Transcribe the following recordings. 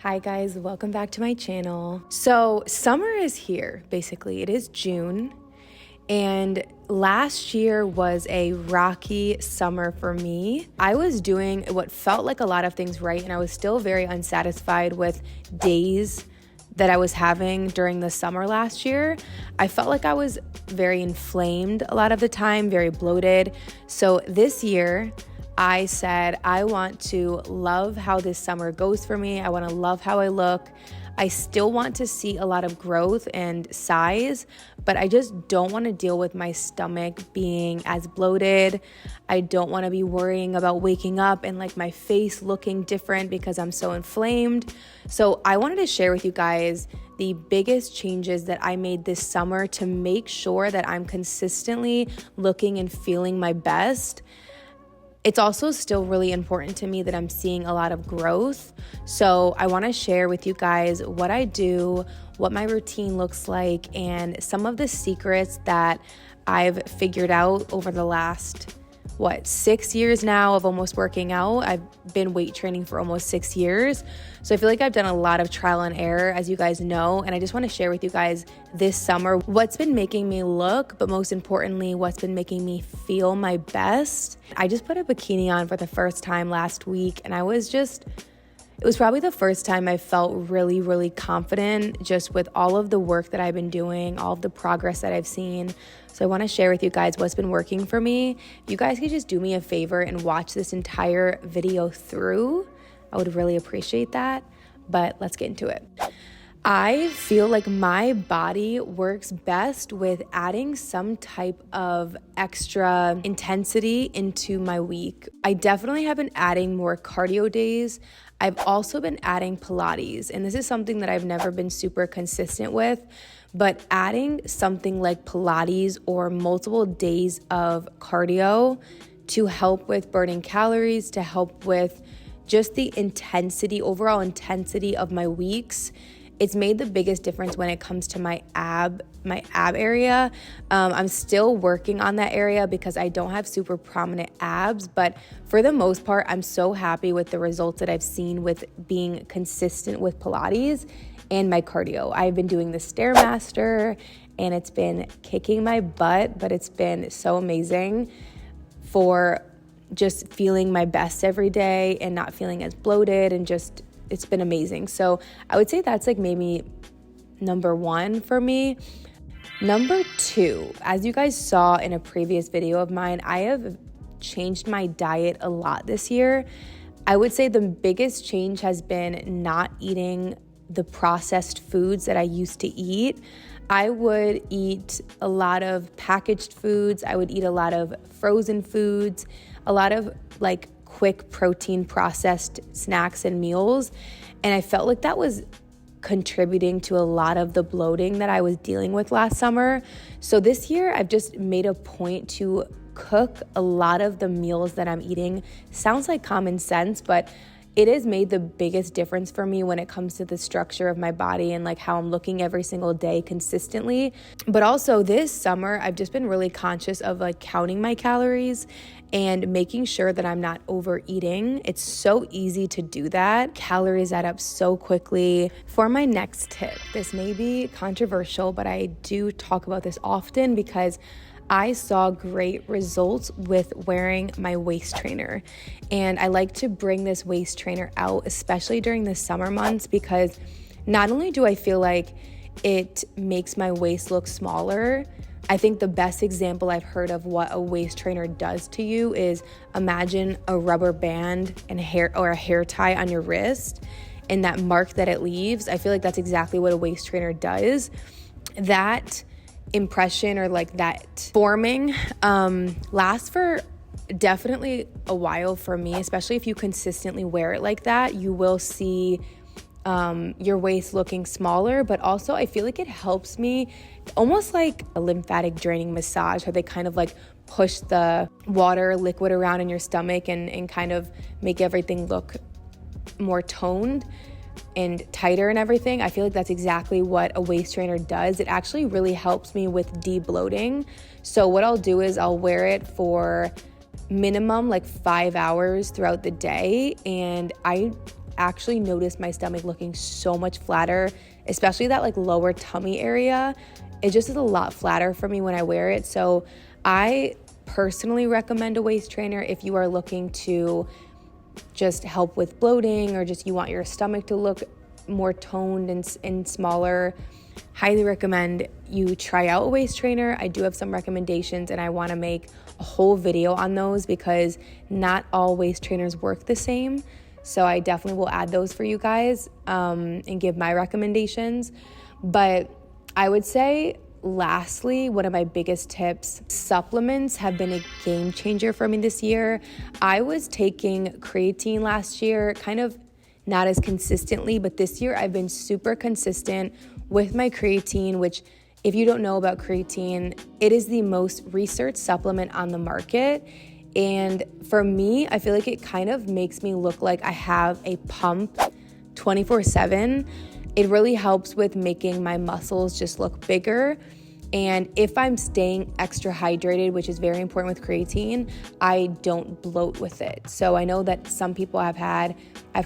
Hi guys, welcome back to my channel. So summer is here, basically. It is June, and last year was a rocky summer for me. I was doing what felt like a lot of things right, and I was still very unsatisfied with days that I was having during the summer last year. I felt like I was very inflamed a lot of the time, very bloated. So this year, I said, I want to love how this summer goes for me. I want to love how I look. I still want to see a lot of growth and size, but I just don't want to deal with my stomach being as bloated. I don't want to be worrying about waking up and like my face looking different because I'm so inflamed. So I wanted to share with you guys the biggest changes that I made this summer to make sure that I'm consistently looking and feeling my best. It's also still really important to me that I'm seeing a lot of growth. So I want to share with you guys what I do, what my routine looks like, and some of the secrets that I've figured out over the last 6 years now of almost working out. I've been weight training for almost 6 years. So I feel like I've done a lot of trial and error, as you guys know. And I just want to share with you guys this summer what's been making me look, but most importantly, what's been making me feel my best. I just put a bikini on for the first time last week, and it was probably the first time I felt really, really confident just with all of the work that I've been doing, all of the progress that I've seen. So I want to share with you guys what's been working for me. If you guys could just do me a favor and watch this entire video through, I would really appreciate that. But let's get into it. I feel like my body works best with adding some type of extra intensity into my week. I definitely have been adding more cardio days. I've also been adding Pilates, and this is something that I've never been super consistent with, but adding something like Pilates or multiple days of cardio to help with burning calories, to help with just the intensity, overall intensity of my weeks. It's made the biggest difference when it comes to my ab area. I'm still working on that area because I don't have super prominent abs, but for the most part, I'm so happy with the results that I've seen with being consistent with Pilates and my cardio. I've been doing the Stairmaster and it's been kicking my butt, but it's been so amazing for just feeling my best every day and not feeling as bloated, and just it's been amazing. So I would say that's like maybe number one for me. Number two, as you guys saw in a previous video of mine, I have changed my diet a lot this year. I would say the biggest change has been not eating the processed foods that I used to eat. I would eat a lot of packaged foods. I would eat a lot of frozen foods, a lot of like quick protein processed snacks and meals. And I felt like that was contributing to a lot of the bloating that I was dealing with last summer. So this year I've just made a point to cook a lot of the meals that I'm eating. Sounds like common sense, but it has made the biggest difference for me when it comes to the structure of my body and like how I'm looking every single day consistently. But also this summer, I've just been really conscious of like counting my calories and making sure that I'm not overeating. It's so easy to do that. Calories add up so quickly. For my next tip, this may be controversial, but I do talk about this often because I saw great results with wearing my waist trainer. And I like to bring this waist trainer out, especially during the summer months, because not only do I feel like it makes my waist look smaller, I think the best example I've heard of what a waist trainer does to you is imagine a rubber band and a hair tie on your wrist and that mark that it leaves. I feel like that's exactly what a waist trainer does. That impression or like that forming lasts for definitely a while for me, especially if you consistently wear it like that. You will see your waist looking smaller, but also I feel like it helps me almost like a lymphatic draining massage, how they kind of like push the water liquid around in your stomach and kind of make everything look more toned and tighter and everything. I feel like that's exactly what a waist trainer does. It actually really helps me with de-bloating. So what I'll do is I'll wear it for minimum like 5 hours throughout the day, and I actually noticed my stomach looking so much flatter, especially that like lower tummy area. It just is a lot flatter for me when I wear it. So I personally recommend a waist trainer if you are looking to just help with bloating, or just you want your stomach to look more toned and smaller. Highly recommend you try out a waist trainer. I do have some recommendations, and I want to make a whole video on those because not all waist trainers work the same. So I definitely will add those for you guys and give my recommendations. But I would say, lastly, one of my biggest tips, supplements have been a game changer for me this year. I was taking creatine last year, kind of not as consistently, but this year I've been super consistent with my creatine, which, if you don't know about creatine, it is the most researched supplement on the market. And for me, I feel like it kind of makes me look like I have a pump 24/7. It really helps with making my muscles just look bigger. And if I'm staying extra hydrated, which is very important with creatine, I don't bloat with it. So I know that some people I've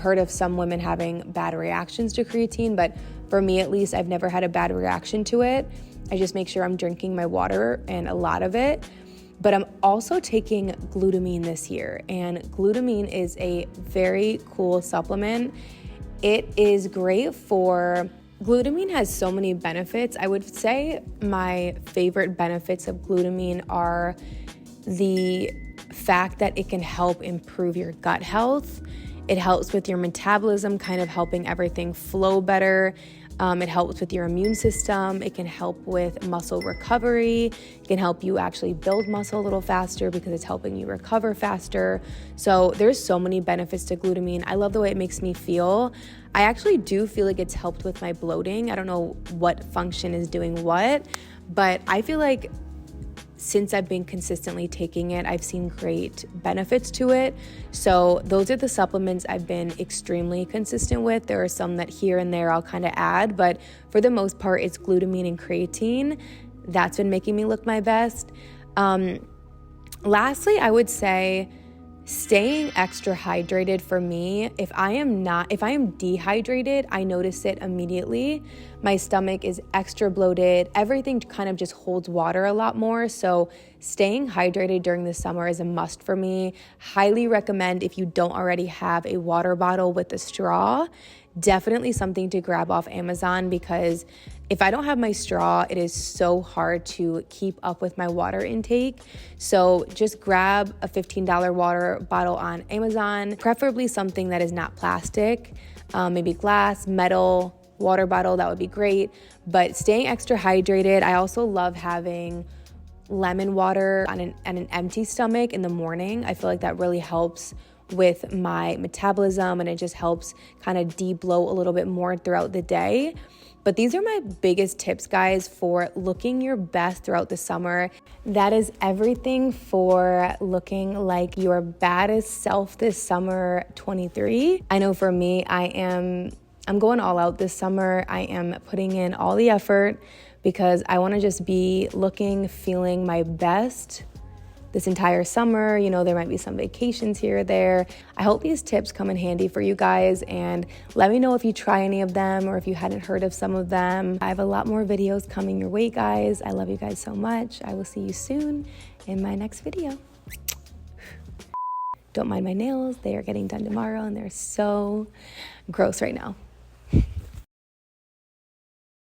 heard of some women having bad reactions to creatine, but for me at least, I've never had a bad reaction to it. I just make sure I'm drinking my water, and a lot of it. But I'm also taking glutamine this year, and glutamine is a very cool supplement. It is great for, glutamine has so many benefits. I would say my favorite benefits of glutamine are the fact that it can help improve your gut health. It helps with your metabolism, kind of helping everything flow better. It helps with your immune system. It can help with muscle recovery. It can help you actually build muscle a little faster because it's helping you recover faster. So there's so many benefits to glutamine. I love the way it makes me feel. I actually do feel like it's helped with my bloating. I don't know what function is doing what, but I feel like since I've been consistently taking it, I've seen great benefits to it. So those are the supplements I've been extremely consistent with. There are some that here and there I'll kind of add, but for the most part, it's glutamine and creatine. That's been making me look my best. Lastly, I would say staying extra hydrated for me. If I am dehydrated, I notice it immediately. My stomach is extra bloated. Everything kind of just holds water a lot more. So staying hydrated during the summer is a must for me. Highly recommend, if you don't already have a water bottle with a straw, definitely something to grab off Amazon, because if I don't have my straw, it is so hard to keep up with my water intake. So just grab a $15 water bottle on Amazon, preferably something that is not plastic, maybe glass, metal, water bottle, that would be great. But staying extra hydrated, I also love having lemon water on an empty stomach in the morning. I feel like that really helps with my metabolism, and it just helps kind of de-bloat a little bit more throughout the day. But these are my biggest tips, guys, for looking your best throughout the summer. That is everything for looking like your baddest self this summer 23. I know for me, I'm going all out this summer. I am putting in all the effort because I want to just be looking, feeling my best this entire summer. You know, there might be some vacations here or there. I hope these tips come in handy for you guys, and let me know if you try any of them or if you hadn't heard of some of them. I have a lot more videos coming your way, guys. I love you guys so much. I will see you soon in my next video. Don't mind my nails. They are getting done tomorrow, and they're so gross right now.